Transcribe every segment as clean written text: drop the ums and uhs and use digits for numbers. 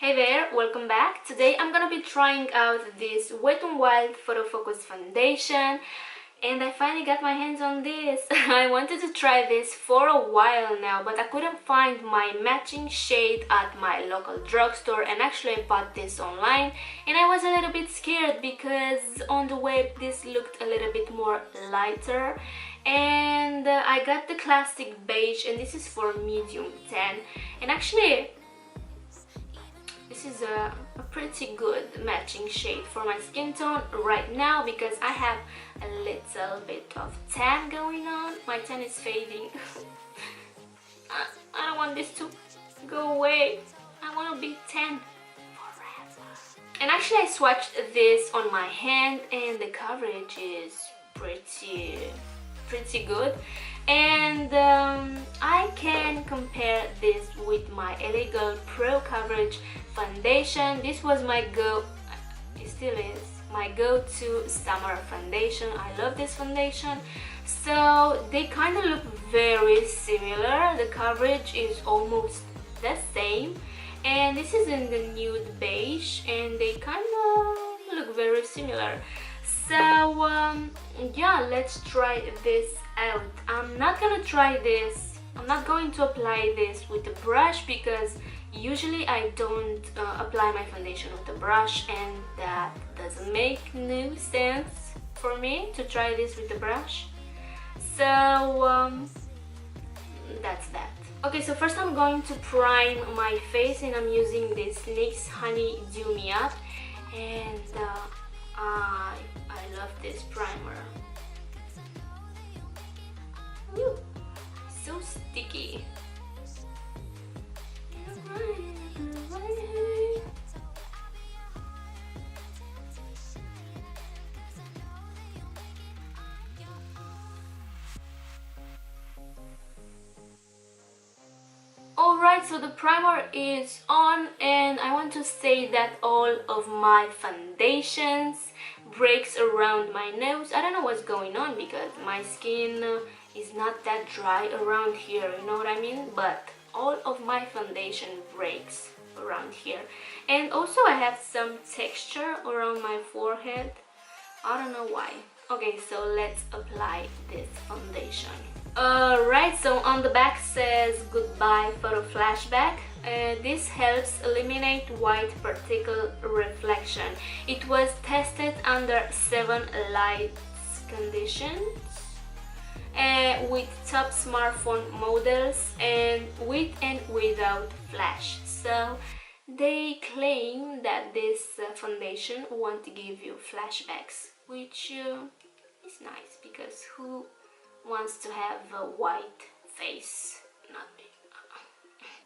Hey there, welcome back. Today I'm gonna be trying out this Wet n Wild Photofocus foundation, and I finally got my hands on this. I wanted to try this for a while now, but I couldn't find my matching shade at my local drugstore, and actually I bought this online and I was a little bit scared because on the web this looked a little bit more lighter, and I got the classic beige, and this is for medium tan, and actually this is a pretty good matching shade for my skin tone right now because I have a little bit of tan going on. My tan is fading. I don't want this to go away. I want to be tan forever. And actually I swatched this on my hand and the coverage is pretty good. And I can compare this with my LA Girl Pro Coverage foundation. This was my it still is my go-to summer foundation. I love this foundation. So they kind of look very similar. The coverage is almost the same, and this is in the nude beige, and they kind of look very similar. So yeah, let's try this out. I'm not going to apply this with a brush because usually I don't apply my foundation with a brush, and that doesn't make no sense for me to try this with a brush. So that's that. Okay, so first I'm going to prime my face, and I'm using this NYX Honey Dew Me Up, and I love this primer. Ooh, so sticky. Alright, so the primer is on, and I want to say that all of my foundations breaks around my nose. I don't know what's going on because my skin is not that dry around here, you know what I mean? But all of my foundation breaks around here, and also I have some texture around my forehead. I don't know why. Okay, so let's apply this foundation. Alright, so on the back says goodbye photo flashback. This helps eliminate white particle reflection. It was tested under 7 light conditions with top smartphone models and with and without flash. So they claim that this foundation won't give you flashbacks, which is nice because who wants to have a white face? Not me.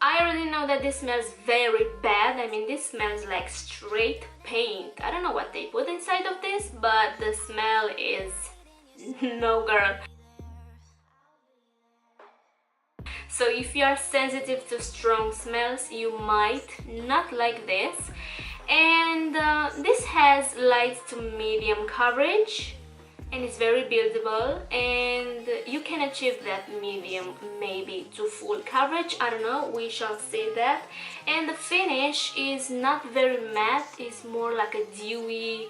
I already know that this smells very bad. I mean, this smells like straight paint. I don't know what they put inside of this, but the smell is no, girl. So if you are sensitive to strong smells, you might not like this. And this has light to medium coverage, and it's very buildable, and you can achieve that medium maybe to full coverage. I don't know, we shall see that. And the finish is not very matte, it's more like a dewy,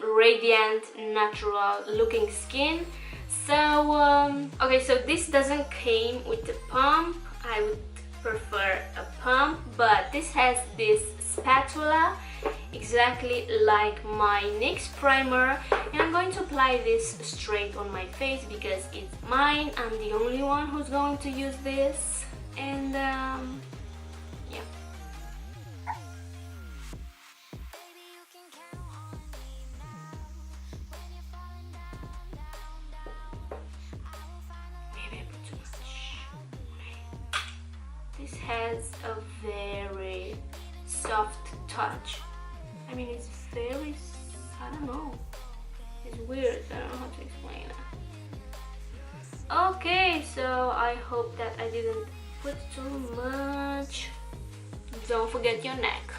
radiant, natural looking skin. So okay, so this doesn't came with the pump. I would prefer a pump, but this has this spatula exactly like my NYX primer, and I'm going to apply this straight on my face because it's mine. I'm the only one who's going to use this, and yeah. Maybe I put too much. This has a very soft touch. I mean, it's very, I don't know, it's weird, I don't know how to explain it. Okay, so I hope that I didn't put too much. Don't forget your neck.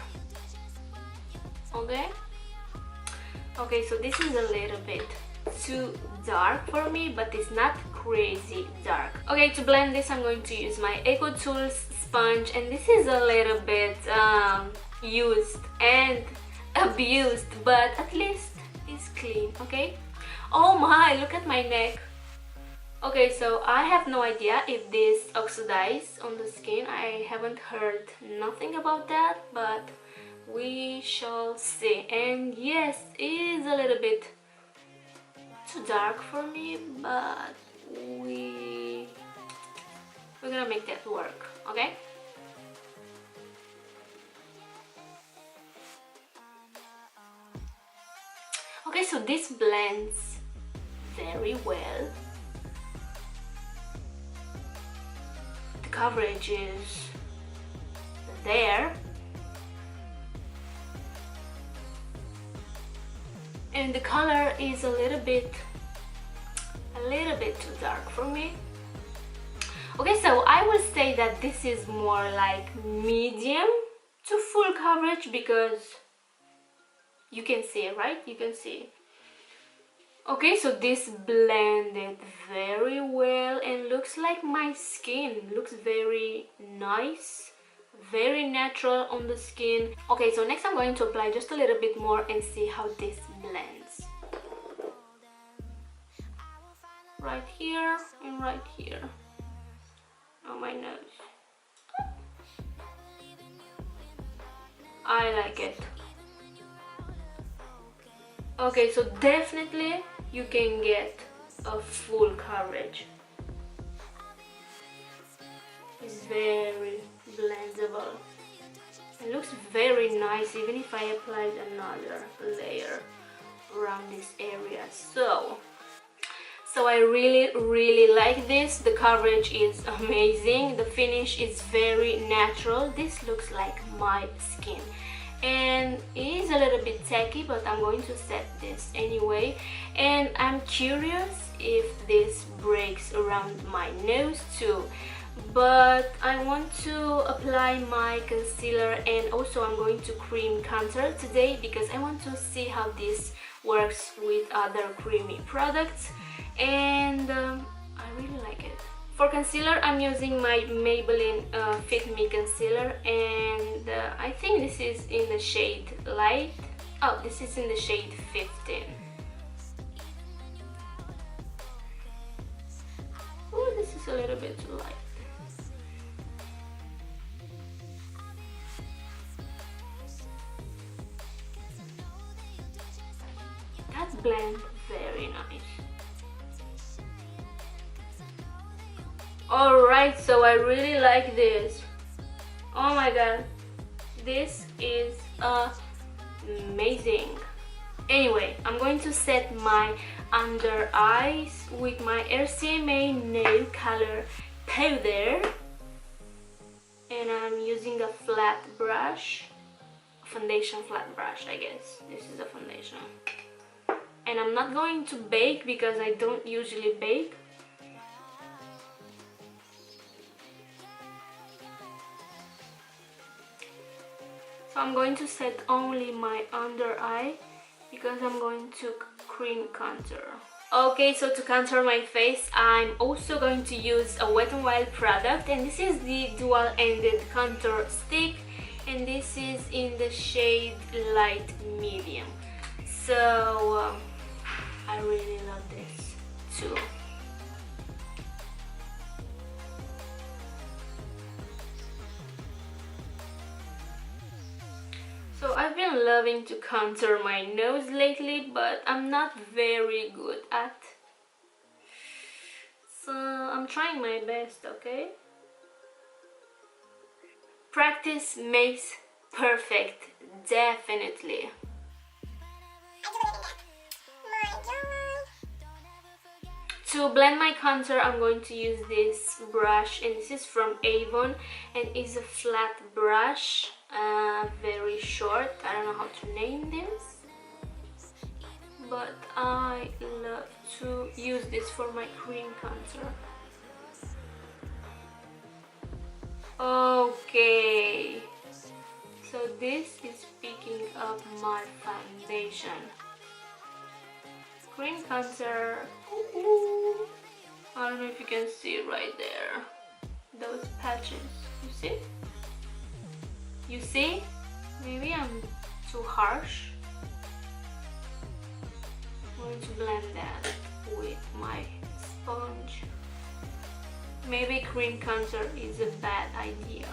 Okay? Okay, so this is a little bit too dark for me, but it's not crazy dark. Okay, to blend this I'm going to use my Eco Tools sponge, and this is a little bit used and abused, but at least it's clean, okay? Oh my, look at my neck. Okay, so I have no idea if this oxidizes on the skin. I haven't heard nothing about that, but we shall see. And yes, it is a little bit too dark for me, but we're gonna make that work, okay? Okay, so this blends very well. The coverage is there. And the color is a little bit too dark for me. Okay, so I will say that this is more like medium to full coverage because you can see it, right? You can see it. Okay, so this blended very well and looks like my skin. Looks very nice, very natural on the skin. Okay, so next I'm going to apply just a little bit more and see how this blends. Right here and right here on my nose. I like it. Okay, so definitely you can get a full coverage. It's very blendable. It looks very nice even if I applied another layer around this area. So I really like this. The coverage is amazing. The finish is very natural. This looks like my skin. And it is a little bit tacky, but I'm going to set this anyway. And I'm curious if this breaks around my nose too. But I want to apply my concealer, and also I'm going to cream contour today because I want to see how this works with other creamy products. And I really like it. For concealer, I'm using my Maybelline Fit Me concealer, and I think this is in the shade Light. Oh, this is in the shade 15. Oh, this is a little bit too light. That blend very nice. Alright, so I really like this. Oh my god, this is amazing. Anyway, I'm going to set my under eyes with my RCMA nail color powder, and I'm using a flat brush, foundation flat brush, I guess. This is a foundation. And I'm not going to bake because I don't usually bake. So I'm going to set only my under eye because I'm going to cream contour. Okay, so to contour my face, I'm also going to use a Wet n Wild product, and this is the dual-ended contour stick, and this is in the shade Light Medium. So I really love this too. So I've been loving to contour my nose lately, but I'm not very good at. So I'm trying my best, okay? Practice makes perfect, definitely. To blend my contour, I'm going to use this brush, and this is from Avon, and it's a flat brush, very short. I don't know how to name this, but I love to use this for my cream contour. Okay, so this is picking up my foundation. Cream contour. Ooh. I don't know if you can see it right there. Those patches. You see? You see? Maybe I'm too harsh. I'm going to blend that with my sponge. Maybe cream contour is a bad idea.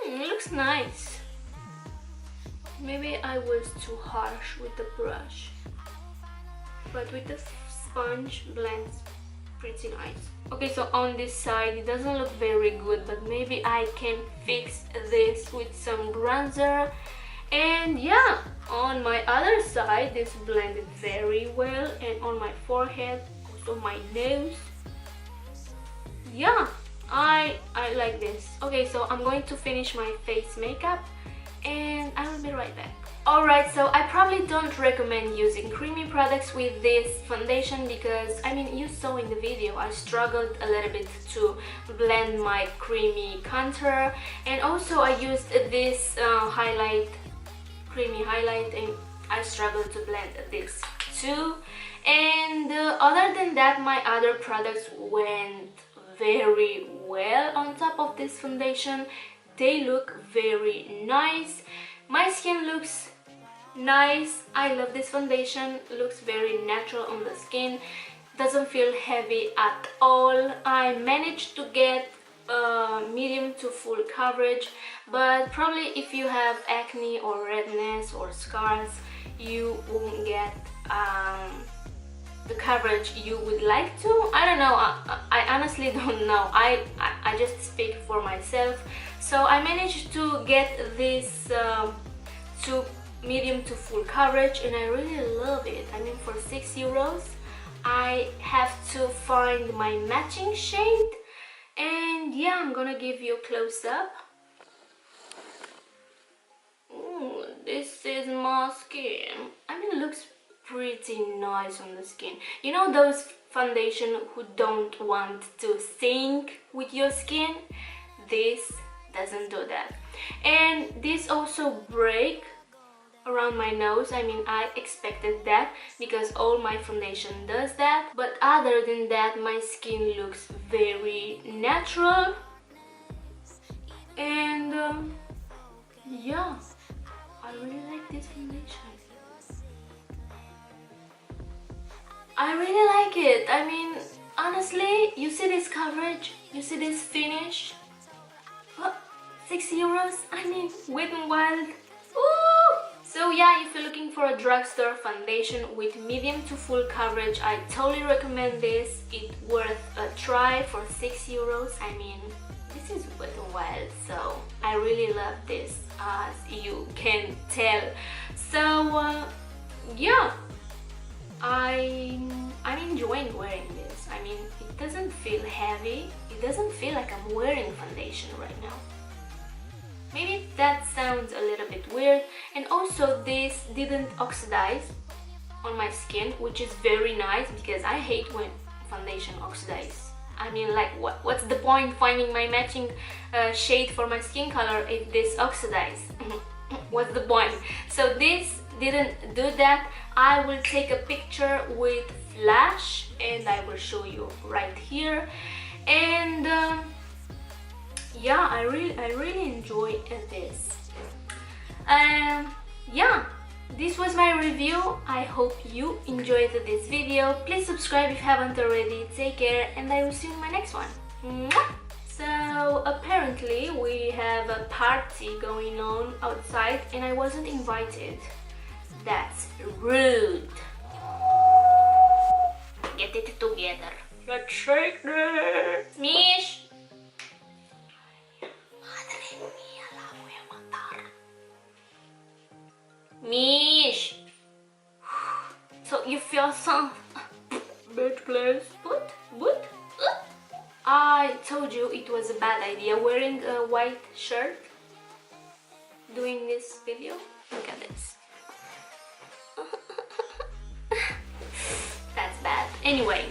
It looks nice. Maybe I was too harsh with the brush, but with the sponge blends pretty nice. Okay, so on this side it doesn't look very good, but maybe I can fix this with some bronzer. And yeah, on my other side this blended very well, and on my forehead, also my nose. Yeah, I like this. Okay, so I'm going to finish my face makeup and I will be right back. Alright, so I probably don't recommend using creamy products with this foundation because, I mean, you saw in the video I struggled a little bit to blend my creamy contour, and also I used this creamy highlight, and I struggled to blend this too. And other than that, my other products went very well on top of this foundation. They look very nice. My skin looks nice. I love this foundation. Looks very natural on the skin. Doesn't feel heavy at all. I managed to get medium to full coverage, but probably if you have acne or redness or scars, you won't get the coverage you would like to. I don't know. I honestly don't know. I just speak for myself. So I managed to get this to medium to full coverage, and I really love it. I mean, for €6 I have to find my matching shade, and yeah, I'm gonna give you a close-up. This is my skin. I mean, it looks pretty nice on the skin. You know those foundation who don't want to sync with your skin? This doesn't do that. And this also break around my nose. I mean, I expected that because all my foundation does that, but other than that, my skin looks very natural. And yeah, I really like this foundation. I really like it. I mean, honestly, you see this coverage, you see this finish. What? €6? I mean, Wet n Wild. Ooh! So yeah, if you're looking for a drugstore foundation with medium to full coverage, I totally recommend this. It's worth a try for €6. I mean, this is Wet n Wild, so I really love this, as you can tell. So yeah, I'm enjoying wearing this. I mean, it doesn't feel heavy. It doesn't feel like I'm wearing foundation right now. Maybe that sounds a little bit weird. And also, this didn't oxidize on my skin, which is very nice because I hate when foundation oxidizes. I mean, like, what's the point finding my matching shade for my skin color if this oxidizes? What's the point? So this didn't do that. I will take a picture with flash and I will show you right here. And yeah, I really enjoy this. Yeah, this was my review. I hope you enjoyed this video. Please subscribe if you haven't already. Take care, and I will see you in my next one. Mwah! So apparently we have a party going on outside and I wasn't invited. That's rude. Get it together. Let's shake this. Mish! Mish! So you feel some bad place? What? I told you it was a bad idea wearing a white shirt doing this video. Look at this. That's bad. Anyway.